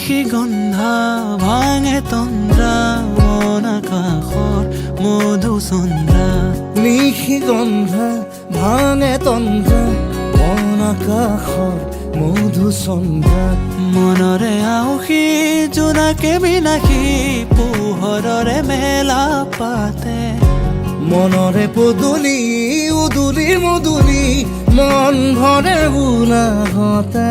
নিশি গন্ধা ভাঙে তন্দ্ৰা মন আকাশৰ মধুচন্দ্ৰা নিশি গন্ধা ভাঙে তন্দ্ৰা মন আকাশৰ মধুচন্দ্ৰা মনৰে আউসী জোনাকে বিলাসী পোহৰৰে মেলা পাতে মনৰে পদূলি উদুলি মধুলি মন ভৰে বোলাহতে